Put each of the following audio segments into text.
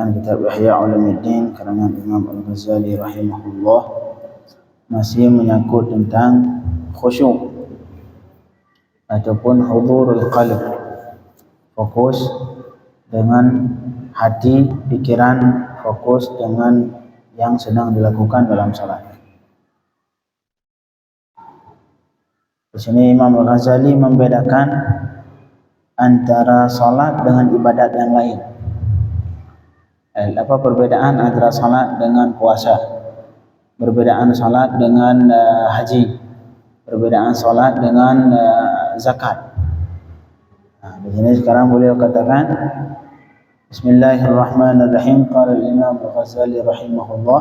bacaan kitab Ihya Ulumuddin karangan Imam Al-Ghazali rahimahullah, masih menyangkut tentang khusyuk ataupun hudurul qalb, fokus dengan hati, pikiran, fokus dengan yang sedang dilakukan dalam salat. Di sini Imam Al-Ghazali membedakan antara salat dengan ibadat yang lain. Apa perbedaan antara salat dengan puasa? Perbedaan salat dengan haji, perbedaan salat dengan zakat. Nah, di sini sekarang beliau katakan, Bismillahirrahmanirrahim. Qala al-Imam Al-Ghazali rahimahullah,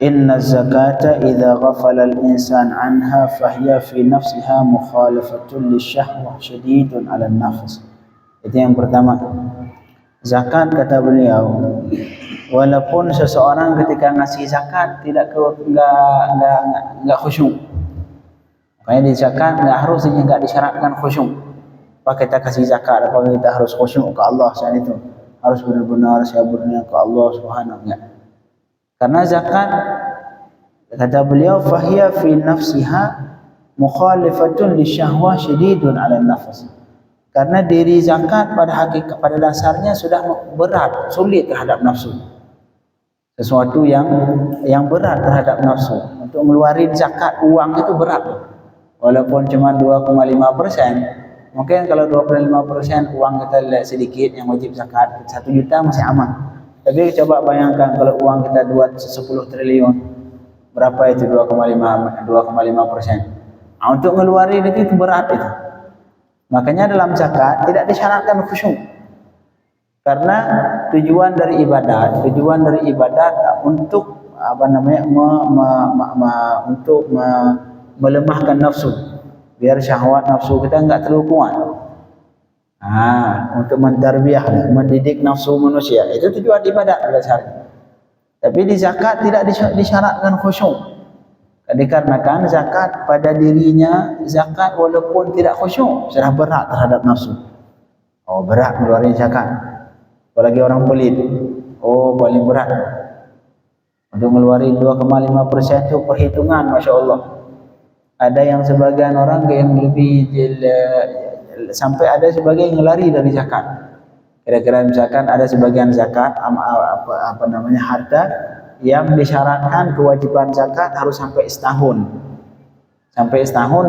Inna zakata idza ghafala al-insan anha fahiya fi nafsiha mukhalafatun lisyahwah syadidun 'ala an-nafs. Itu yang pertama. Zakat, kata beliau, walaupun seseorang ketika ngasih zakat enggak khusyuk. Makanya di zakat enggak disyaratkan khusyuk. Apa kita kasih zakat, apa kita harus khusyuk ke Allah saat itu? Harus benar-benar saya berniat ke Allah Subhanahu wa ta'ala. Karena zakat, kata beliau, fahiya fi nafsiha mukhalifatun lisyahwah syadidun 'ala an-nafs. Karena diri zakat pada dasarnya sudah berat, sulit terhadap nafsu. Sesuatu yang berat terhadap nafsu. Untuk mengeluarkan zakat uang itu berat. Walaupun cuma 2,5%, mungkin kalau 25% uang kita sedikit yang wajib zakat, 1 juta masih aman. Tapi coba bayangkan kalau uang kita 10 triliun, berapa itu 2,5%? Untuk ngeluarin itu berat itu. Makanya dalam zakat tidak disyaratkan khusyuk. Karena tujuan dari ibadat untuk untuk melemahkan nafsu, biar syahwat nafsu kita enggak terlalu kuat. Untuk mentarbiah, mendidik nafsu manusia, itu tujuan ibadat pada syariat. Tapi di zakat tidak disyaratkan khusyuk. Dikarenakan zakat pada dirinya, zakat walaupun tidak khusyuk sudah berat terhadap nafsu. Berat mengeluarkan zakat. Apalagi orang pelit, paling berat. Untuk mengeluarkan 2,5% itu perhitungan, Masya Allah. Ada yang sebagian orang yang lebih sampai ada sebagian yang lari dari zakat. Kira-kira misalkan ada sebagian zakat harta yang disyaratkan kewajiban zakat harus sampai setahun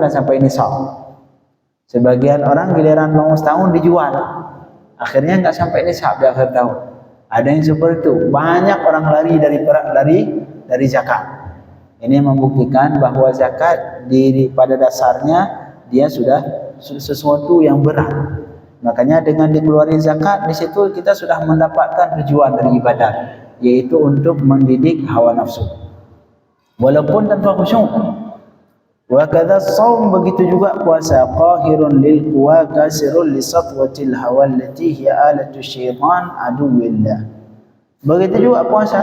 dan sampai nisab. Sebagian orang giliran mau setahun dijual, akhirnya enggak sampai nisab di akhir tahun. Ada yang seperti itu. Banyak orang lari dari zakat. Ini membuktikan bahwa zakat pada dasarnya dia sudah sesuatu yang berat. Makanya dengan dikeluarkan zakat, di situ kita sudah mendapatkan tujuan dari ibadat, yaitu untuk mendidik hawa nafsu. Walaupun tanpa khusyuk. Wa kadza shaum, begitu juga puasa, qahirun lil quwa kasirun li satwatil hawa allati hiya alatu syaitan aduwillah. Begitu juga puasa,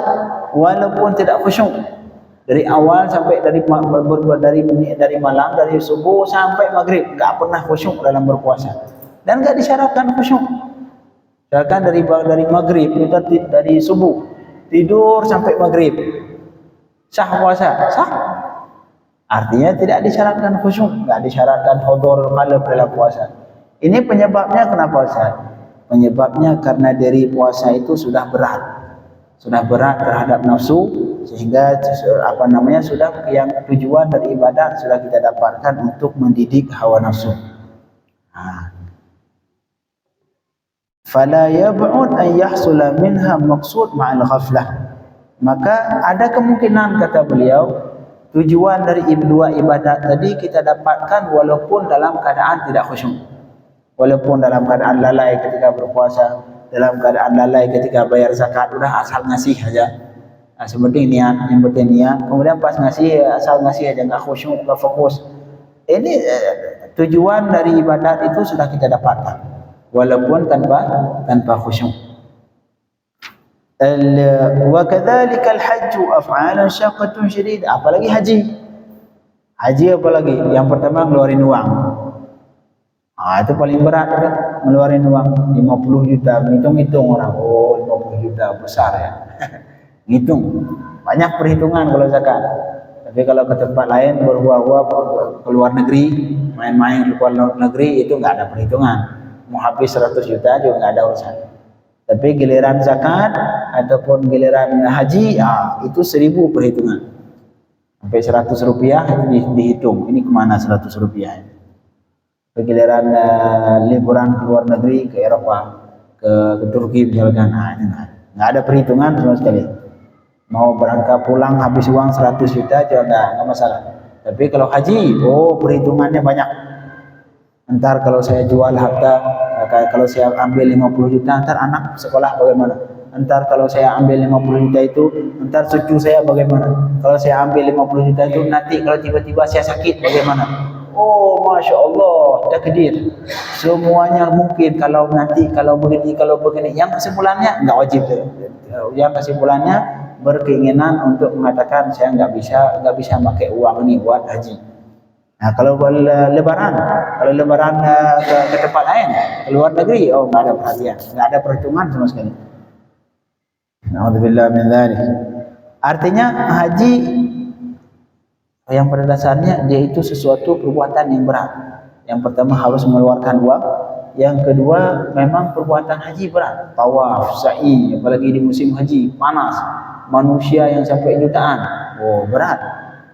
walaupun tidak khusyuk. Dari awal sampai dari malam, dari subuh sampai maghrib, enggak pernah khusyuk dalam berpuasa. Dan enggak disyaratkan khusyuk. Misalkan dari maghrib, kita dari subuh tidur sampai maghrib, sah puasa? Sah. Artinya tidak disyaratkan khusyuk, enggak disyaratkan hudur qalb dalam puasa. Ini penyebabnya kenapa, Ustaz? Penyebabnya karena dari puasa itu sudah berat terhadap nafsu, sehingga sudah yang tujuan dari ibadah sudah kita dapatkan untuk mendidik hawa nafsu. Fala yab'ud an yahsula minha maqsud ma'al ghaflah. Maka ada kemungkinan, kata beliau, tujuan dari dua ibadat tadi kita dapatkan walaupun dalam keadaan tidak khusyuk. Walaupun dalam keadaan lalai ketika berpuasa, dalam keadaan lalai ketika bayar zakat, udah asal ngasih aja. Sepenting niat, yang penting niat. Kemudian pas ngasih, asal ngasih aja, enggak khusyuk, enggak fokus. Ini tujuan dari ibadat itu sudah kita dapatkan, walaupun tanpa khusyuk. Wa kadzalika al-hajj af'alan syaqqatun syadidah. Apalagi haji apalagi yang pertama ngeluarin uang. Itu paling berat kan, ngeluarin uang 50 juta. Hitung-hitung orang, 50 juta juta besar ya. Ngitung banyak perhitungan kalau zakat. Tapi kalau ke tempat lain berbuah-buah ke luar negeri, main-main ke luar negeri itu nggak ada perhitungan. Mau habis 100 juta juga nggak ada urusan. Tapi giliran zakat ataupun giliran haji, itu 1000 perhitungan. Sampai 100 rupiah itu dihitung. Ini kemana 100 rupiah? Giliran liburan ke luar negeri, ke Eropa, ke Turki misalkan, ini nggak ada perhitungan sama sekali. Mau berangkat pulang habis uang 100 juta juga nggak masalah. Tapi kalau haji, perhitungannya banyak. Entar kalau saya jual harta, kalau saya ambil 50 juta, entar anak sekolah bagaimana? Entar kalau saya ambil 50 juta itu, entar cucu saya bagaimana? Kalau saya ambil 50 juta itu, nanti kalau tiba-tiba saya sakit bagaimana? Oh, Masya Allah, takdir. Semuanya mungkin kalau nanti, kalau begini. Yang kesimpulannya nggak wajib. Yang kesimpulannya berkeinginan untuk mengatakan saya nggak bisa pakai uang ini buat haji. Nah, kalau lebaran ke tempat lain, ke luar negeri, nggak ada perhatian, nggak ada perhitungan sama sekali. Alhamdulillah min dzalik. Artinya haji yang pada dasarnya dia itu sesuatu perbuatan yang berat. Yang pertama harus mengeluarkan uang. Yang kedua memang perbuatan haji berat. Tawaf, sa'i, apalagi di musim haji panas. Manusia yang sampai jutaan, berat.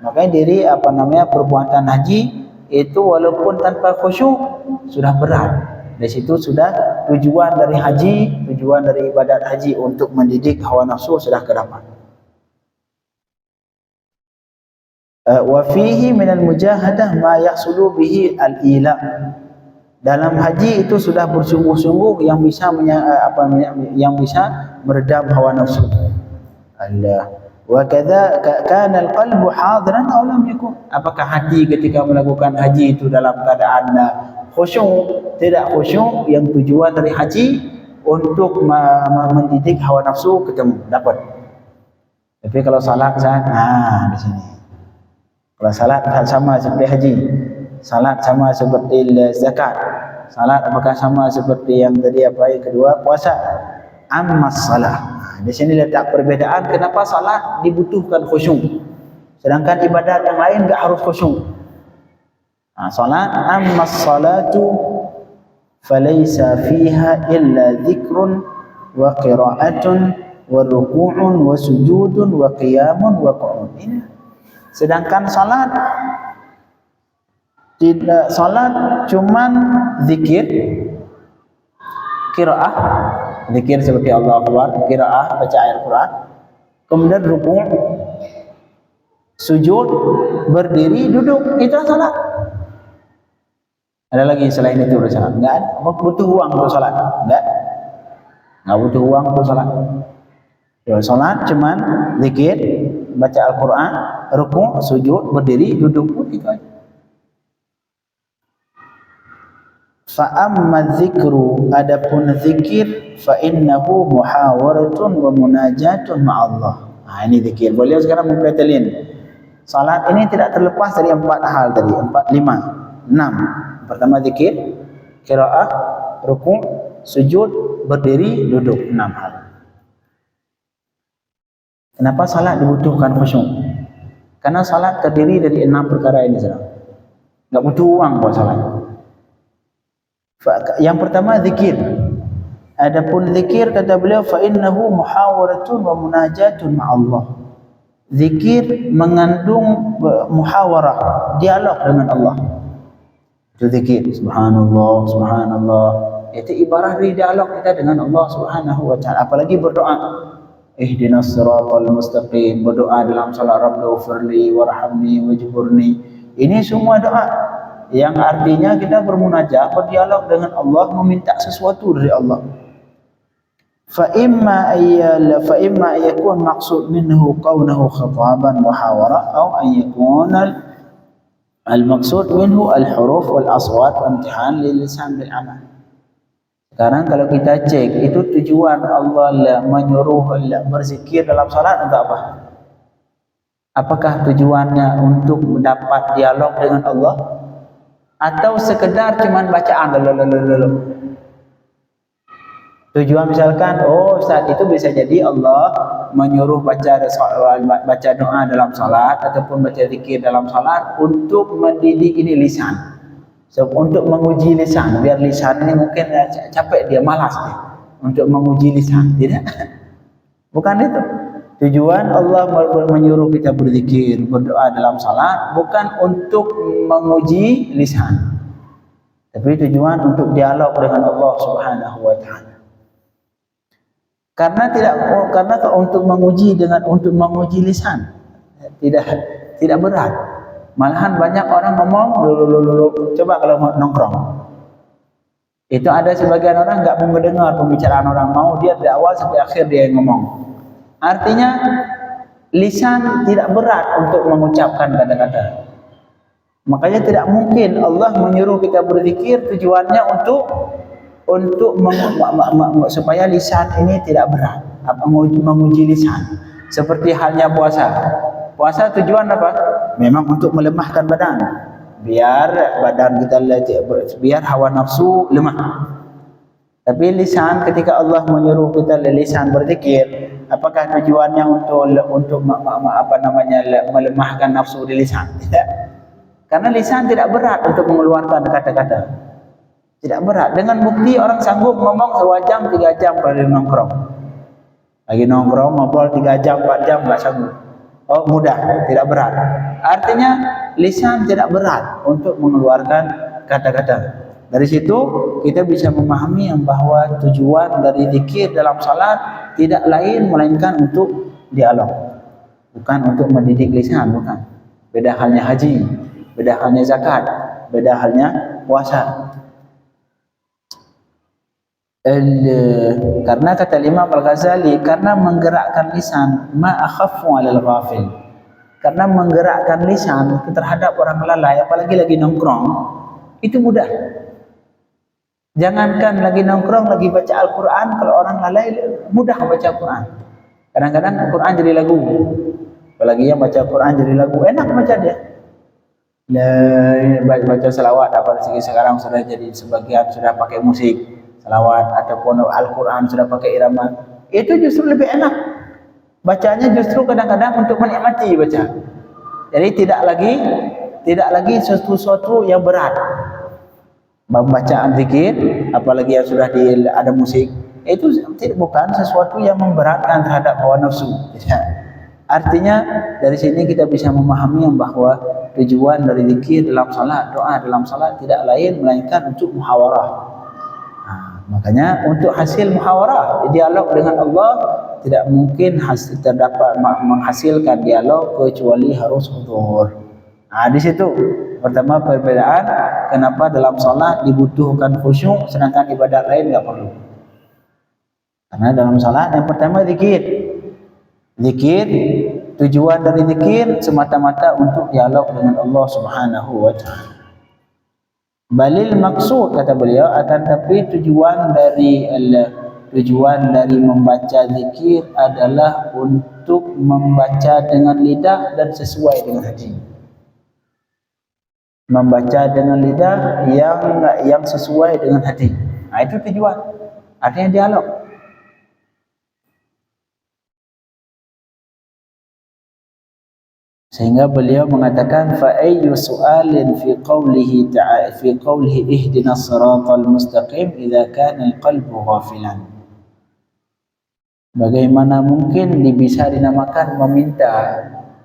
Makanya perbuatan haji itu walaupun tanpa khusyuk sudah berat. Dari situ sudah tujuan dari ibadat haji untuk mendidik hawa nafsu sudah kedapat. Wa fihi minal mujahadah ma yahsulu bihi al-ila. Dalam haji itu sudah bersungguh-sungguh yang bisa meredam hawa nafsu. Allah. Wa kadza kana al-qalbu hadiran aw lam yakun. Apakah hati ketika melakukan haji itu dalam keadaan khusyuk, tidak khusyuk? Yang tujuan dari haji untuk mendidik hawa nafsu ketemu dapat. Tapi kalau salat di sini. Kalau salat sama seperti haji. Salat sama seperti zakat. Salat apakah sama seperti yang tadi yang kedua puasa? Amma salah. Di sini letak perbedaan kenapa salat dibutuhkan khusyuk. Sedangkan ibadat yang lain enggak harus khusyuk. Salat amma salatu falaysa fiha illa dzikrun wa qira'atun wa ruku'un wa sujudun wa qiyamun wa qu'udun. Sedangkan salat cuman zikir, qiraah, zikir seperti Allah Akbar, qiraah baca ayat Quran, kemudian rukuk, sujud, berdiri, duduk, itu salat. Ada lagi selain itu salat? Enggak ada. Butuh uang untuk salat? Enggak butuh uang untuk salat. Salat cuman zikir, baca Al-Quran, rukuk, sujud, berdiri, duduk, itu aja. Fa amma dzikru, adapun zikir, fa innahu muhawaratun wa munajatun ma'allah. Ini zikir. Beliau sekarang mempetelin. Salat ini tidak terlepas dari 4 hal tadi, 4, 5, 6. Pertama zikir, qiraah, rukuk, sujud, berdiri, duduk, 6 hal. Kenapa salat dibutuhkan khusyuk? Karena salat terdiri dari 6 perkara ini saudara. Enggak butuh uang buat salat. Yang pertama zikir. Adapun zikir kata beliau fa innahu muhawaratun wa munajatun ma'allah. Zikir mengandung muhawarah, dialog dengan Allah. Itu zikir. Subhanallah, subhanallah. Itu ibarat dari dialog kita dengan Allah Subhanahu wa taala. Apalagi berdoa. Ihdinas siratal mustaqim, berdoa dalam salat Rabbighfirli warhamni wajburni. Ini semua doa yang artinya kita bermunajat, berdialog dengan Allah, meminta sesuatu dari Allah. Fa imma yakun maqsud minhu qawluhu khitaban muhawara atau an yakuna al-maqsud minhu al-huruf wal aswat wa imtihan lil lisan bil amal. Sekarang kalau kita cek itu tujuan Allah menyuruh berzikir dalam salat untuk apa? Apakah tujuannya untuk mendapat dialog dengan Allah? Atau sekedar cuman bacaan Tujuan misalkan, saat itu bisa jadi Allah menyuruh baca doa dalam salat ataupun baca zikir dalam salat untuk mendidik ini lisan. So, untuk menguji lisan, biar lisan ini mungkin capek dia, malas dia untuk menguji lisan, tidak? Bukan itu. Tujuan Allah menyuruh kita berzikir, berdoa dalam salat bukan untuk menguji lisan. Tapi tujuan untuk dialog dengan Allah Subhanahu wa taala. Karena untuk menguji lisan tidak berat. Malahan banyak orang ngomong coba kalau nongkrong. Itu ada sebagian orang enggak mau mendengar pembicaraan orang, mau dia dari awal sampai akhir dia ngomong. Artinya lisan tidak berat untuk mengucapkan kata-kata. Makanya tidak mungkin Allah menyuruh kita berzikir tujuannya untuk supaya lisan ini tidak berat, menguji lisan. Seperti halnya puasa. Puasa tujuan apa? Memang untuk melemahkan badan, biar badan kita biar hawa nafsu lemah. Tapi lisan, ketika Allah menyuruh kita lisan berzikir, apakah tujuannya untuk melemahkan nafsu di lisan? Tidak. Karena lisan tidak berat untuk mengeluarkan kata-kata. Tidak berat. Dengan bukti orang sanggup ngomong 2 jam, 3 jam pada nongkrong. Lagi nongkrong, ngobrol 3 jam, 4 jam, enggak sanggup. Oh, mudah, tidak berat. Artinya lisan tidak berat untuk mengeluarkan kata-kata. Dari situ kita bisa memahami yang bahwa tujuan dari zikir dalam salat tidak lain melainkan untuk dialog. Bukan untuk mendidik lisan, bukan. Beda halnya haji, beda halnya zakat, beda halnya puasa. Karena kata Imam Al-Ghazali, karena menggerakkan lisan ma'akhafu 'alal ghafil. Karena menggerakkan lisan terhadap orang lalai, apalagi lagi nongkrong, itu mudah. Jangankan lagi nongkrong, lagi baca Al-Quran, kalau orang lalai mudah baca Al-Quran. Kadang-kadang Al-Quran jadi lagu. Apalagi yang baca Al-Quran jadi lagu, enak baca dia. Baca selawat, apalagi sekarang sudah jadi sebagian sudah pakai musik. Selawat ataupun Al-Quran sudah pakai irama, itu justru lebih enak. Bacanya justru kadang-kadang untuk menikmati baca. Jadi tidak lagi sesuatu yang berat. Bacaan zikir, apalagi yang sudah ada musik, itu bukan sesuatu yang memberatkan terhadap hawa nafsu. Artinya dari sini kita bisa memahami yang bahwa tujuan dari zikir dalam salat, doa dalam salat tidak lain melainkan untuk muhawarah. Makanya untuk hasil muhawarah, dialog dengan Allah, tidak mungkin terdapat menghasilkan dialog kecuali harus huzur. Di situ pertama perbedaan kenapa dalam salat dibutuhkan khusyuk sedangkan ibadat lain enggak perlu. Karena dalam salat yang pertama zikir. Zikir, tujuan dari zikir semata-mata untuk dialog dengan Allah Subhanahu wa taala. Balil maksud, kata beliau, akan tapi tujuan dari membaca zikir adalah untuk membaca dengan lidah dan sesuai dengan hati. Membaca dengan lidah yang sesuai dengan hati. Itu tujuan. Artinya dialog. Sehingga beliau mengatakan fa ayyu su'alin fi qawlihi ta'ala fi qawlihi ihdinas siratal mustaqim idza kana al-qalbu ghafilan. Bagaimana mungkin bisa dinamakan meminta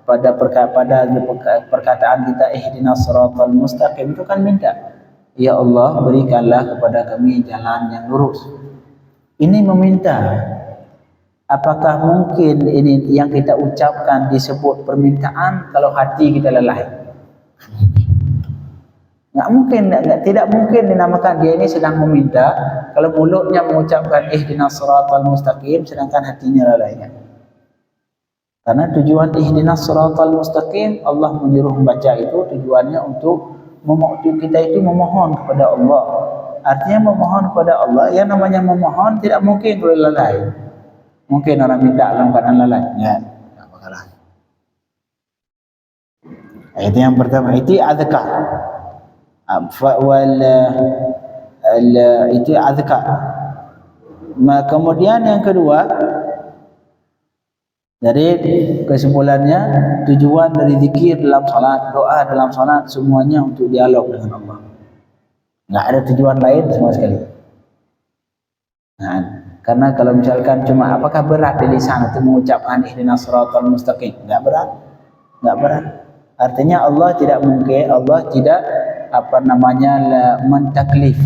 pada perkataan kita ihdinas siratal mustaqim, itu kan minta. Ya Allah, berikanlah kepada kami jalan yang lurus. Ini meminta. Apakah mungkin ini yang kita ucapkan disebut permintaan kalau hati kita lalai? Tidak mungkin dinamakan dia ini sedang meminta kalau mulutnya mengucapkan ihdinas siratal mustaqim sedangkan hatinya lalai. Karena tujuan ihdinas siratal mustaqim, Allah menyuruh membaca itu tujuannya untuk kita itu memohon kepada Allah. Artinya memohon kepada Allah, yang namanya memohon tidak mungkin boleh lalai. Mungkin orang minta dalam keadaan lalai, ya, tak bakalan. Itu yang pertama, itu azkar. Itu azkar. Kemudian yang kedua, dari kesimpulannya, tujuan dari zikir dalam salat, doa dalam salat, semuanya untuk dialog dengan Allah. Enggak ada tujuan lain sama sekali. Nah, karena kalau misalkan cuma apakah berat di lisan itu mengucapkan ihdinas siratal mustaqim? Enggak berat. Enggak berat. Artinya Allah tidak mungkin, Allah tidak mentaklif,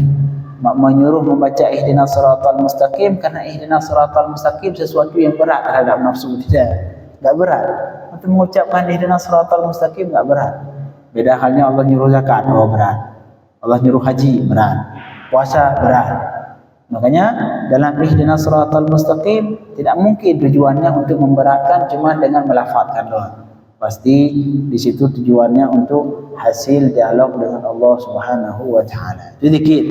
menyuruh membaca ihdinas siratal mustaqim, karena ihdinas siratal mustaqim sesuatu yang berat terhadap nafsu. Enggak berat. Untuk mengucapkan ihdinas siratal mustaqim enggak berat. Beda halnya Allah nyuruh zakat, oh berat. Allah nyuruh haji, berat. Puasa, berat. Makanya dalam ihdinas siratal mustaqim tidak mungkin tujuannya untuk memberatkan cuma dengan melafazkan doa. Pasti di situ tujuannya untuk hasil dialog dengan Allah Subhanahu wa taala. Itu zikir.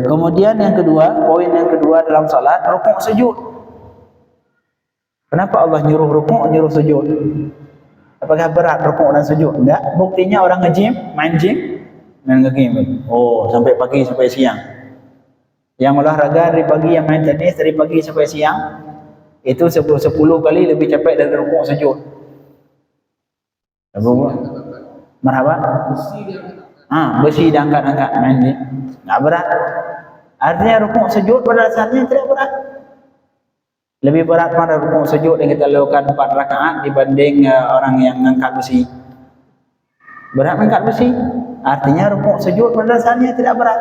Kemudian yang kedua, poin yang kedua dalam salat, rukuk sujud. Kenapa Allah nyuruh rukuk, nyuruh sujud? Apakah berat rukuk dan sujud? Enggak. Buktinya orang nge-gym, main nge-game. Oh, sampai pagi sampai siang. Yang olahraga dari pagi, yang main tenis dari pagi sampai siang, itu 10 kali lebih capek dari rukuk sujud. Apa? Marhaba? Besi diangkat-angkat main ni. Enggak berat. Artinya rukuk sujud pada dasarnya tidak berat. Lebih berat pada rukuk sujud yang kita lakukan 4 rakaat dibanding orang yang mengangkat besi. Berat mengangkat besi. Artinya rukuk sujud pada dasarnya tidak berat.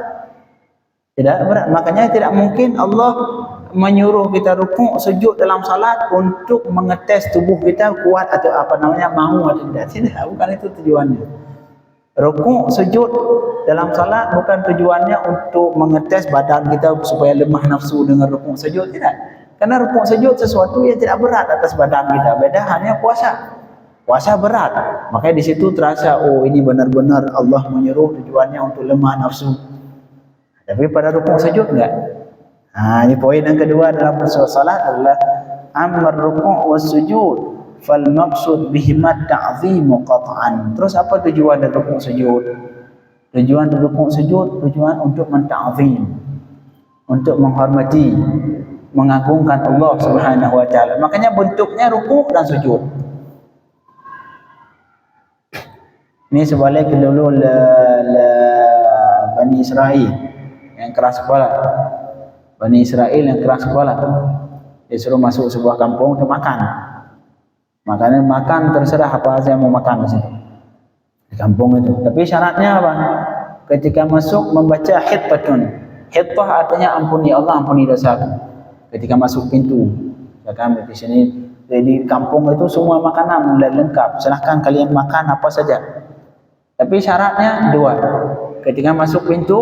Tidak berat. Makanya tidak mungkin Allah menyuruh kita rukuk sujud dalam salat untuk mengetes tubuh kita kuat atau mau atau tidak. Tidak, bukan itu tujuannya. Rukuk sujud dalam salat bukan tujuannya untuk mengetes badan kita supaya lemah nafsu dengan rukuk sujud, tidak. Karena rukuk sujud sesuatu yang tidak berat atas badan kita. Beda hanya puasa. Puasa berat. Makanya di situ terasa, oh ini benar-benar Allah menyuruh tujuannya untuk lemah nafsu. Tapi pada rukuk sujud enggak. Ini poin yang kedua dalam salat adalah amr rukuk was sujud fal maqsud bihima ta'zimu qat'an. Terus apa tujuan dari rukuk sujud? Tujuan dari rukuk sujud, tujuan untuk menta'zim, untuk menghormati, mengagungkan Allah Subhanahu wa taala. Makanya bentuknya rukuk dan sujud. Ini sebalik dulu Bani Israel yang keras kepala. Bani Israel yang keras kepala. Dia suruh masuk sebuah kampung untuk makan. Makanya makan terserah apa saja mau makan di situ. Di kampung itu. Tapi syaratnya apa? Ketika masuk membaca hittatun. Hittah artinya ampuni Allah, ampuni dosaku. Ketika masuk pintu. Ya kami di sini di kampung itu semua makanan lengkap. Silahkan kalian makan apa saja. Tapi syaratnya 2. Ketika masuk pintu,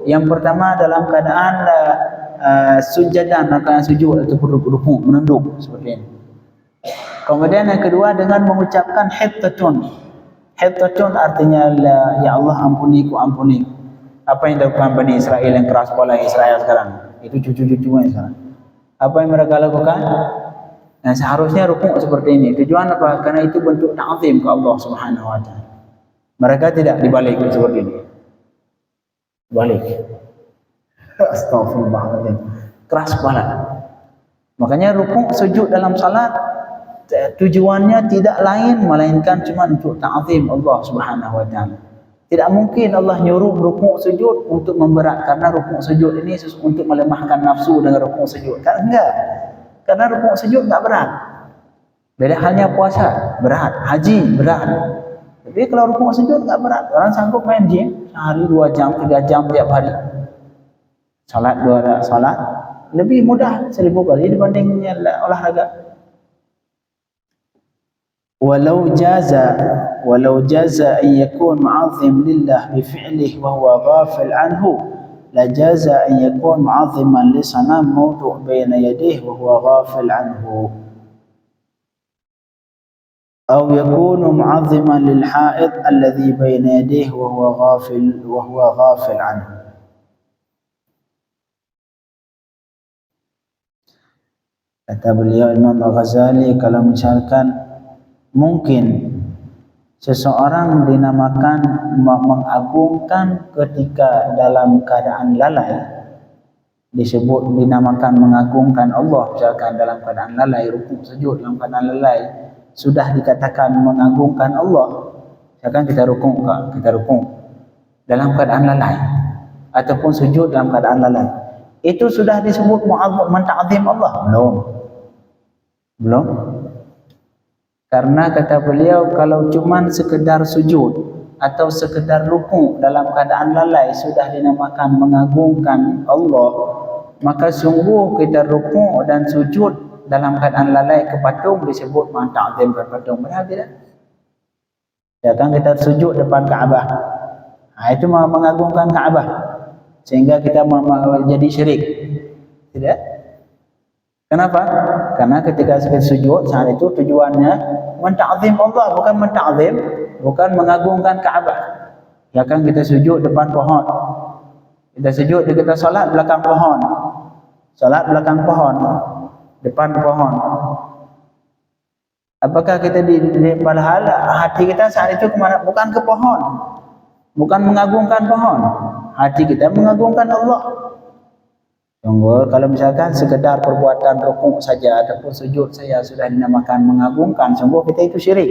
yang pertama dalam keadaan sujadan, keadaan sujud atau rukuk, menunduk seperti ini. Kemudian yang kedua dengan mengucapkan hittatun. Hittatun artinya ya Allah ampuniku, ampuni. Apa yang dilakukan Bani Israel yang keras kepala Israel sekarang? Itu cucu-cucunya sekarang. Apa yang mereka lakukan? Nah, seharusnya rukuk seperti ini. Tujuan apa? Karena itu bentuk ta'zim ke Allah Subhanahu wa taala. Mereka tidak dibalik seperti ini. Balik. Astagfirullahaladzim. Keras kepala. Makanya rukuk sujud dalam salat tujuannya tidak lain melainkan cuma untuk ta'zim Allah Subhanahu wa taala. Tidak mungkin Allah nyuruh rukuk sujud untuk memberat, karena rukuk sujud ini untuk melemahkan nafsu dengan rukuk sujud. Kan enggak. Karena rukuk sujud enggak berat. Beda halnya puasa, berat, haji berat. Tapi kalau rukuk sujud enggak berat. Orang sanggup main gym sehari 2 jam, 3 jam tiap hari. Salat 2 salat lebih mudah 1000 kali dibanding olahraga. Walau jaza an yakun mu'azzim lillah bi fi'lihi wa huwa ghafil anhu, la jaza an yakun mu'azziman li sanam mawdu' bayna yadayhi wa huwa ghafil anhu. أو يكون معظما للحائط الذي بين يديه وهو غافل عنه. Kata beliau Imam Al-Ghazali, kalau misalkan mungkin seseorang dinamakan mengagungkan ketika dalam keadaan lalai, disebut dinamakan mengagungkan Allah. Misalkan dalam keadaan lalai, rukuk sujud dalam keadaan lalai, sudah dikatakan mengagungkan Allah. Misalkan kita rukuk dalam keadaan lalai ataupun sujud dalam keadaan lalai, itu sudah disebut menta'zim Allah? Belum. Karena kata beliau, kalau cuma sekedar sujud atau sekedar rukuk dalam keadaan lalai sudah dinamakan mengagungkan Allah, maka sungguh kita rukuk dan sujud dalam keadaan lalai ke patung disebut ta'zim ke patung. Benar tidak? Ya kan, kita sujud depan Kaabah, itu mengagungkan Kaabah sehingga kita jadi syirik. Tidak? Kenapa? Karena ketika kita sujud saat itu tujuannya menta'zim Allah, bukan mengagungkan Kaabah. Ya kan, kita sujud depan pohon, kita solat belakang pohon, depan pohon. Apakah kita padahal hati kita saat itu kemana? Bukan ke pohon, bukan mengagungkan pohon, hati kita mengagungkan Allah. Tunggu, kalau misalkan sekedar perbuatan rukuk saja ataupun sujud saya sudah dinamakan mengagungkan, sungguh kita itu syirik.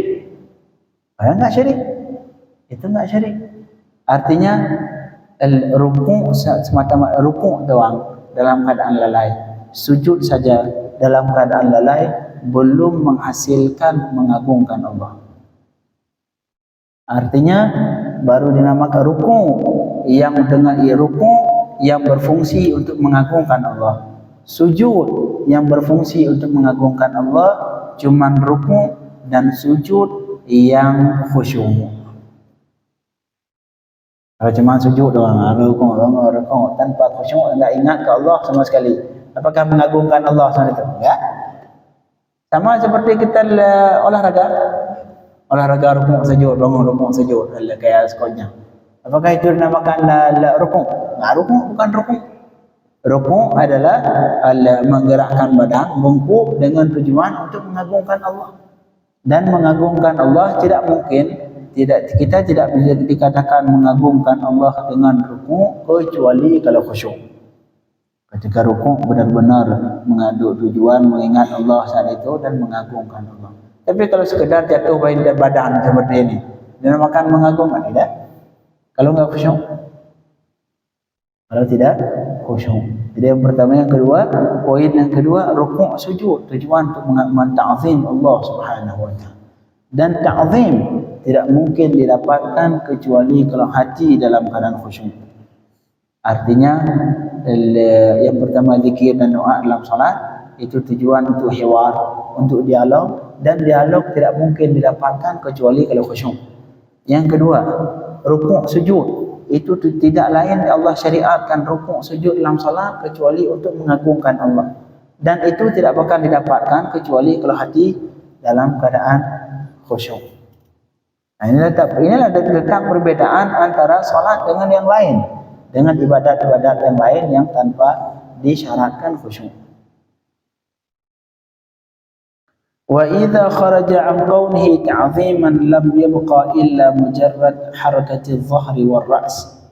Padahal enggak syirik. Itu enggak syirik. Artinya rukuk semata-mata rukuk doang dalam keadaan lalai, sujud saja dalam keadaan lalai belum menghasilkan mengagungkan Allah. Artinya baru dinamakan rukuk yang dengan rukuk yang berfungsi untuk mengagungkan Allah, sujud yang berfungsi untuk mengagungkan Allah, cuman rukuk dan sujud yang khusyuk. Kalau cuma sujud doang, rukuk tanpa khusyuk, enggak ingat ke Allah sama sekali, apakah mengagungkan Allah sama itu? Enggak. Sama seperti kita olahraga rukuk sujud, bangun rukuk sujud, kayak sekolahnya. Apakah itu dinamakan rukuk? Nah, rukuk bukan rukuk. Rukuk adalah menggerakkan badan, bungkuk dengan tujuan untuk mengagungkan Allah. Dan mengagungkan Allah tidak mungkin, kita tidak bisa dikatakan mengagungkan Allah dengan rukuk kecuali kalau khusyuk. Ketika rukuk benar-benar mengadu tujuan mengingat Allah saat itu dan mengagungkan Allah. Tapi kalau sekedar jatuh badan seperti ini, dinamakan mengagungkan tidak? Kalau enggak khusyuk, kalau tidak khusyuk. Jadi yang pertama, yang kedua, poin yang kedua, rukuk sujud tujuan untuk menta'zim Allah Subhanahu wa taala. Dan ta'zim tidak mungkin didapatkan kecuali kalau hati dalam keadaan khusyuk. Artinya yang pertama zikir dan doa dalam salat itu tujuan untuk hiwar, untuk dialog, dan dialog tidak mungkin didapatkan kecuali kalau khusyuk. Yang kedua, rukuk sujud itu tidak lain Allah syariatkan rukuk sujud dalam salat kecuali untuk mengagungkan Allah, dan itu tidak akan didapatkan kecuali kalau hati dalam keadaan khusyuk. Nah, inilah letak perbedaan antara salat dengan yang lain, dengan ibadat-ibadat yang lain yang tanpa disyaratkan khusyuk. Wa idza kharaja an kaunihi ta'ziman lam yabqa illa mujarrad harakati adh-dhahri war-ra's.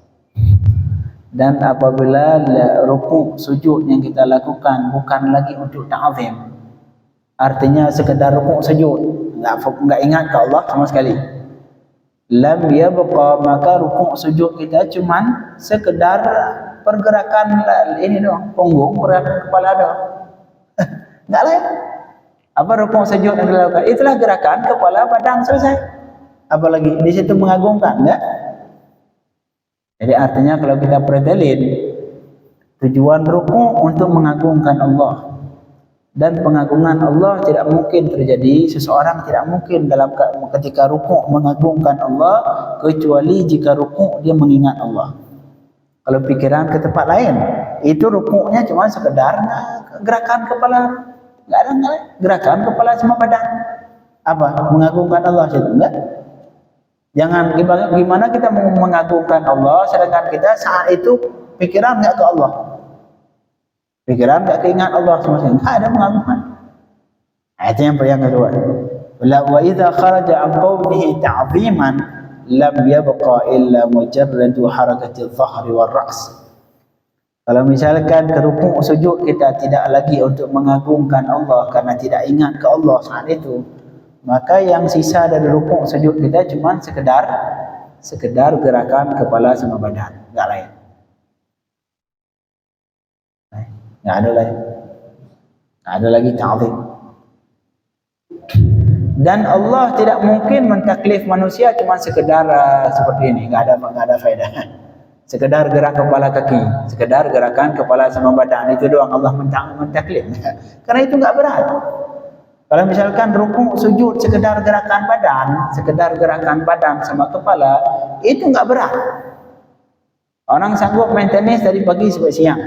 Dan apabila rukuk sujud yang kita lakukan bukan lagi untuk ta'zim, artinya sekedar rukuk sujud, enggak ingat ke Allah sama sekali, lam yabqa, maka rukuk sujud kita cuman sekedar pergerakan ini doang, punggung, pergerakan kepala doang. Enggak lain. Apa rukuk sujud yang dilakukan? Itulah gerakan kepala badan, selesai. Apalagi di situ mengagungkan, enggak? Jadi artinya kalau kita pretelin, tujuan rukuk untuk mengagungkan Allah. Dan pengagungan Allah tidak mungkin terjadi, seseorang tidak mungkin dalam ketika rukuk mengagungkan Allah kecuali jika rukuk dia mengingat Allah. Kalau pikiran ke tempat lain, itu rukuknya cuma sekedar gerakan kepala. Enggak ada gerakan kepala sama badan. Apa? Mengagungkan Allah situ? Enggak. Jangan gimana kita mengagungkan Allah sedangkan kita saat itu pikiran enggak ke Allah. Pikiran enggak keingat Allah sama sekali. Enggak ada mengagungkan. Nah, itu yang kedua. wa idza kharaja an qawmihi ta'ziman lam yabqa illa mujarradu harakati adh-dhahri war-ra's. Kalau misalkan ke rukuk sujud kita tidak lagi untuk mengagungkan Allah karena tidak ingat ke Allah saat itu, maka yang sisa dari rukuk sujud kita cuma sekedar gerakan kepala sama badan, enggak lain. Enggak ada lain. Enggak ada lagi ta'zim. Dan Allah tidak mungkin mentaklif manusia cuma sekedar seperti ini, enggak ada faedah. Sekedar gerak kepala kaki, sekedar gerakan kepala sama badan, itu doang Allah mentaklif. Karena itu enggak berat. Kalau misalkan rukuk sujud sekedar gerakan badan sama kepala, itu enggak berat. Orang sanggup main tenis dari pagi sampai siang,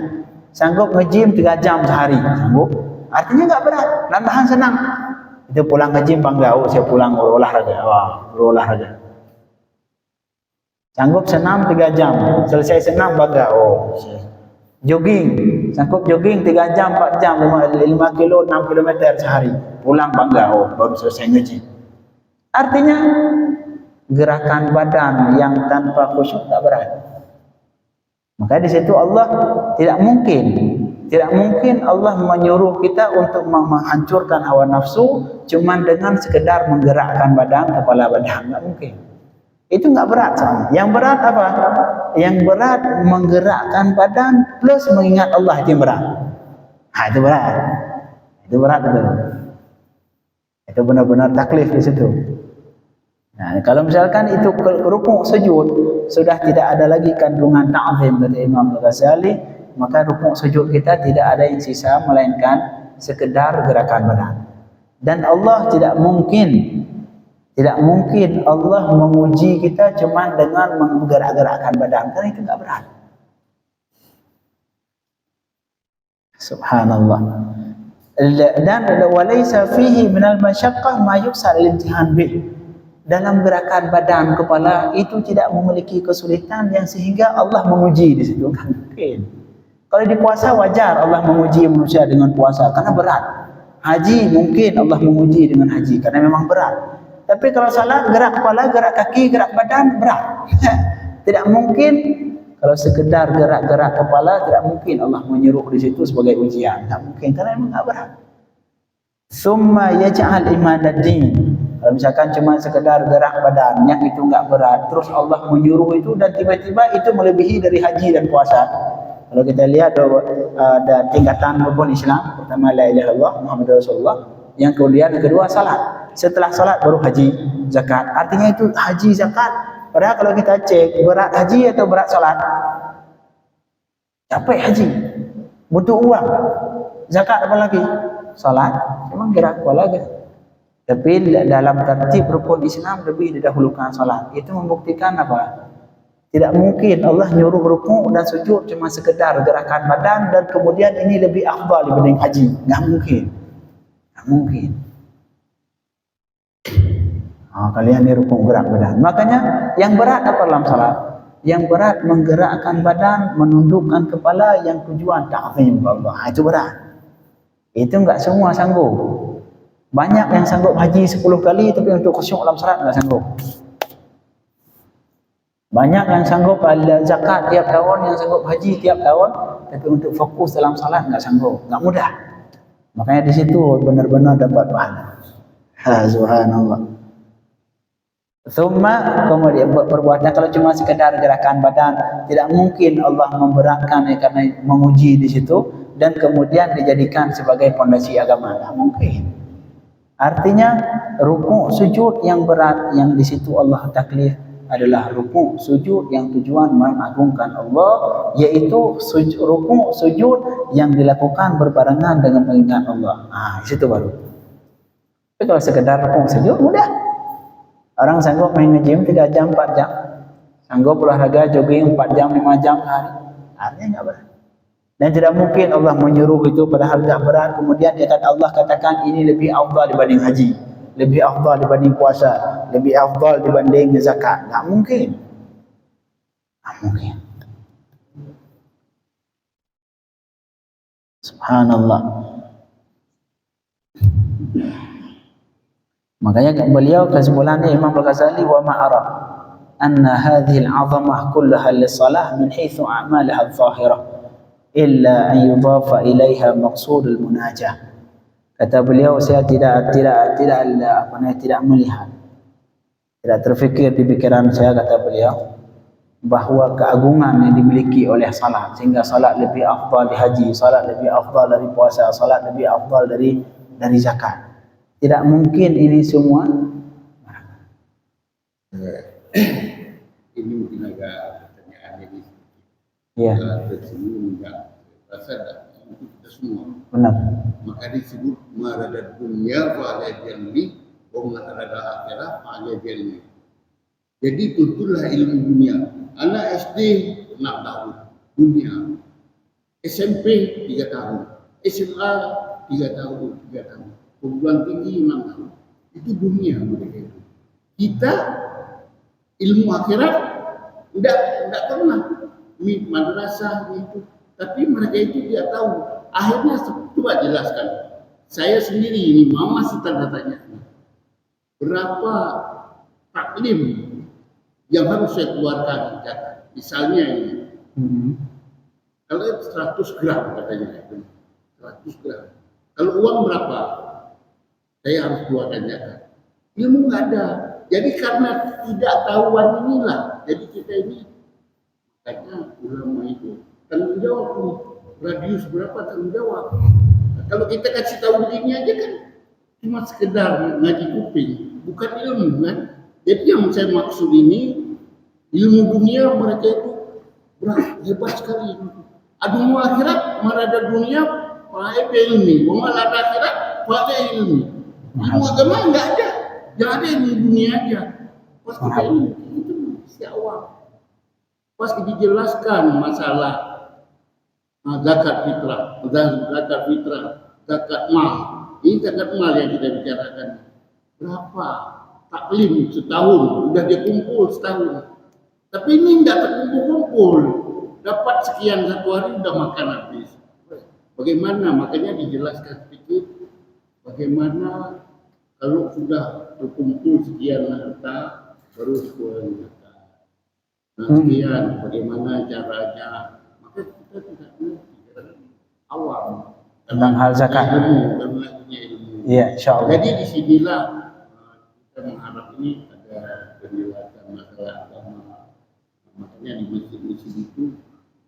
sanggup nge-gym 3 jam sehari, sanggup. Artinya enggak berat, latihan senang. Itu pulang nge-gym bangga, oh saya pulang berolahraga, berolahraga. Sanggup senam 3 jam, selesai senam bangga, oh jogging, sanggup jogging 3 jam, 4 jam, 5 kilo, 6 kilometer sehari, pulang bangga, oh baru selesai nge-gym. Artinya gerakan badan yang tanpa khusyuk tak berat. Maka di situ Allah tidak mungkin Allah menyuruh kita untuk menghancurkan hawa nafsu cuman dengan sekedar menggerakkan badan, kepala badan, enggak mungkin. Itu enggak berat soalnya. Yang berat apa? Yang berat menggerakkan badan plus mengingat Allah, itu yang berat. Itu berat. Itu berat betul. Itu benar-benar taklif di situ. Nah, kalau misalkan itu rukuk sujud sudah tidak ada lagi kandungan ta'zim dari Imam Al-Ghazali, maka rukuk sujud kita tidak ada yang sisa melainkan sekedar gerakan badan. Dan Allah tidak mungkin Allah menguji kita cuma dengan menggerak-gerakkan badan, karena itu enggak berat. Subhanallah. Dan walaysa fihi minal masyaqqah ma yusal al-imtihan bih. Dalam gerakan badan kepala itu tidak memiliki kesulitan yang sehingga Allah menguji di situ, kan mungkin. Kalau di puasa wajar Allah menguji manusia dengan puasa karena berat. Haji mungkin Allah menguji dengan haji karena memang berat. Tapi kalau salat, gerak kepala, gerak kaki, gerak badan berat. Tidak mungkin. Kalau sekedar gerak-gerak kepala, tidak mungkin Allah menyuruh di situ sebagai ujian. Tidak mungkin karena memang tidak berat. Summa yaj'al imadad-din. Kalau misalkan cuma sekedar gerak badan yang itu enggak berat, terus Allah menyuruh itu dan tiba-tiba itu melebihi dari haji dan puasa. Kalau kita lihat ada tingkatan rukun Islam, pertama la ilaha illallah Muhammadur Rasulullah, yang kemudian kedua salat. Setelah salat baru haji, zakat. Artinya itu haji, zakat. Padahal kalau kita cek berat haji atau berat salat? Capek haji, butuh uang. Zakat apa lagi? Salat, memang gerak kepala kan. Tapi dalam tertib rukun Islam lebih didahulukan salat. Itu membuktikan apa? Tidak mungkin Allah nyuruh rukuk dan sujud cuma sekedar gerakan badan dan kemudian ini lebih afdal dibanding haji. Enggak mungkin. Enggak mungkin. Kalian ini rukuk gerak badan. Makanya yang berat apa dalam salat? Yang berat menggerakkan badan, menundukkan kepala yang tujuan ta'zim Allah. Itu berat. Itu enggak semua sanggup. Banyak yang sanggup haji 10 kali tapi untuk khusyuk dalam salat enggak sanggup. Banyak yang sanggup zakat tiap tahun, yang sanggup haji tiap tahun, tapi untuk fokus dalam salat enggak sanggup, enggak mudah. Makanya di situ benar-benar dapat pahala. Subhanallah. Thumma, kemudian perbuatan kalau cuma sekedar gerakan badan, tidak mungkin Allah memberatkan karena menguji di situ dan kemudian dijadikan sebagai pondasi agama. Enggak mungkin. Artinya rukuk sujud yang berat yang di situ Allah taklif adalah rukuk sujud yang tujuan mengagungkan Allah, yaitu rukuk sujud yang dilakukan berbarengan dengan mengingat Allah. Di situ baru. Tapi kalau sekedar rukuk sujud mudah. Orang sanggup main nge-gym 3 jam, 4 jam. Sanggup olahraga jogging 4 jam, 5 jam sehari. Artinya enggak berat. Dan tidak mungkin Allah menyuruh itu padahal tidak berat. Kemudian Allah katakan ini lebih afdal dibanding haji, lebih afdal dibanding puasa, lebih afdal dibanding zakat. Tak mungkin. Tak mungkin. Subhanallah. Makanya beliau kesimpulannya Imam Al-Ghazali, wa ma'ara anna hadhihi al-'azamah kullaha lis-salah min haitsu a'malaha adh-dhahirah illa an yudafa ilaiha maqsud al-munajah. Kata beliau, saya tidak melihat, tidak terfikir di pikiran saya, kata beliau, bahwa keagungan yang dimiliki oleh salat, sehingga salat lebih afdal di haji, salat lebih afdal dari puasa, salat lebih afdal dari zakat. Tidak mungkin ini semua. Ini mungkin agak pertanyaan ini. Ya. Tersinggung enggak? Rasa tak? Itu kita semua. Benar. Maka disebut maradat dunia fa'ala jalmi, wa maradat akhirah fa'ala jalmi. Jadi tentulah ilmu dunia. Anak SD 6 tahun, dunia. SMP 3 tahun, SMA 3 tahun, perguruan tinggi 6 tahun. Itu dunia mereka itu. Kita ilmu akhirat tidak pernah madrasah itu, tapi mereka itu dia tahu. Akhirnya coba jelaskan. Saya sendiri ini mama masih tanda tanya. Berapa taklim yang harus saya keluarkan zakat? Misalnya ini. Kalau 100 gram katanya, 100 gram. Kalau uang berapa? Saya harus keluarkan zakat. Ilmu nggak ada. Jadi karena tidak tahuan inilah, jadi kita ini makanya ulama itu tanggung jawab nih. Radius berapa tanggung jawab. Nah, kalau kita kasih tahu begini aja kan cuma sekedar ngaji kuping, bukan ilmu kan. Jadi yang saya maksud ini ilmu dunia mereka itu hebat sekali. Adumu akhirat marada dunia fa'ala ilmi, wa marada akhirat fa'ala ilmi. Ilmu agama enggak ada. Jangan ada ilmu dunia aja. Pas kita ini itu si awam. Pas dijelaskan masalah zakat fitrah, zakat mal. Ini zakat mal yang kita bicarakan. Berapa? Taklim setahun, udah dia kumpul setahun. Tapi ini enggak terkumpul-kumpul. Dapat sekian satu hari udah makan habis. Bagaimana? Makanya dijelaskan sedikit bagaimana kalau sudah terkumpul sekian harta baru sekian zakat. Nah, sekian bagaimana caranya? Maka kita tidak mengerti awam tentang hal zakat. Karena punya ilmu. Iya, insyaallah. Jadi disinilah kita mengharap ini ada penjelasan masalah agama. Makanya di masjid-masjid itu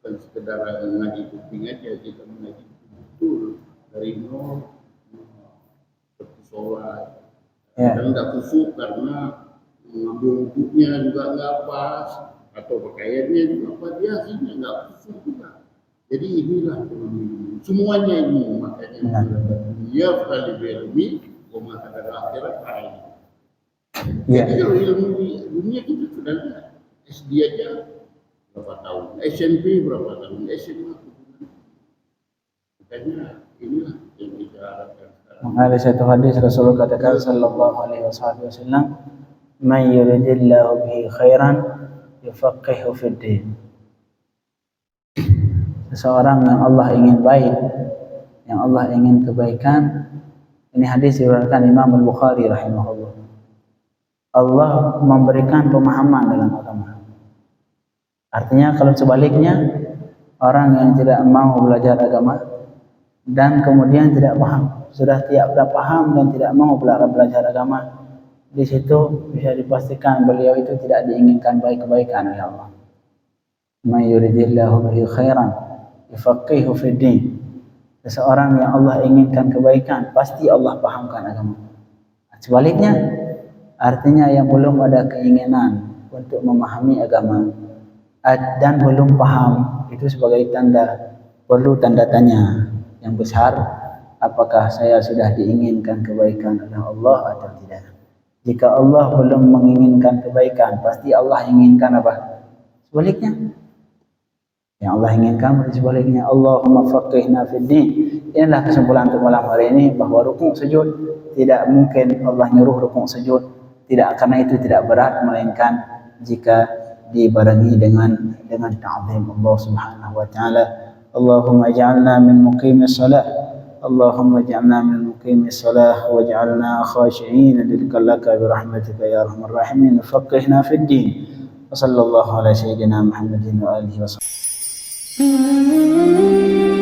bukan sekedar ngaji kuping aja, kita mengaji betul dari nol seperti sholat. Kadang nggak khusyuk karena mengambil wudhunya juga nggak pas atau pakaiannya juga apa dia akhirnya nggak khusyuk juga. Jadi inilah semuanya ilmu, makanya dia sekali berilmi, koma ada akhirat lain. Jadi kalau ilmu di dunia kita sudah lihat SD aja berapa tahun, SMP berapa tahun, SMA. Makanya inilah yang kita harapkan sekarang. Ada satu hadis Rasulullah katakan sallallahu alaihi wasallam, "Man yuridillahu bihi khairan yufaqihu fid din." Seseorang yang Allah ingin baik, yang Allah ingin kebaikan, ini hadis diriwayatkan Imam Al-Bukhari rahimahullah. Allah memberikan pemahaman dalam agama. Artinya kalau sebaliknya, orang yang tidak mau belajar agama dan kemudian tidak paham, sudah tidak paham dan tidak mau belajar agama, di situ bisa dipastikan beliau itu tidak diinginkan baik-kebaikan oleh Allah. May yuridillahu bihi khairan yufaqihu fid din. Seseorang yang Allah inginkan kebaikan, pasti Allah pahamkan agama. Sebaliknya, artinya yang belum ada keinginan untuk memahami agama dan belum paham, itu sebagai perlu tanda tanya yang besar, apakah saya sudah diinginkan kebaikan oleh Allah atau tidak. Jika Allah belum menginginkan kebaikan, pasti Allah inginkan apa? Sebaliknya. Yang Allah inginkan sebaliknya. Allahumma faqihna fid din. Inilah kesimpulan untuk malam hari ini, bahwa rukuk sujud tidak mungkin Allah nyuruh rukuk sujud. Tidak, karena itu tidak berat, melainkan jika dibarengi dengan ta'zim Allah Subhanahu wa taala. Allahumma ij'alna min muqimis shalah. Allahumma ij'alna min muqimis salah waj'alna khashi'in laka birahmatika ya arhamar rahimin faqihna fid din wa sallallahu ala sayyidina Muhammadin wa alihi wa sahbihi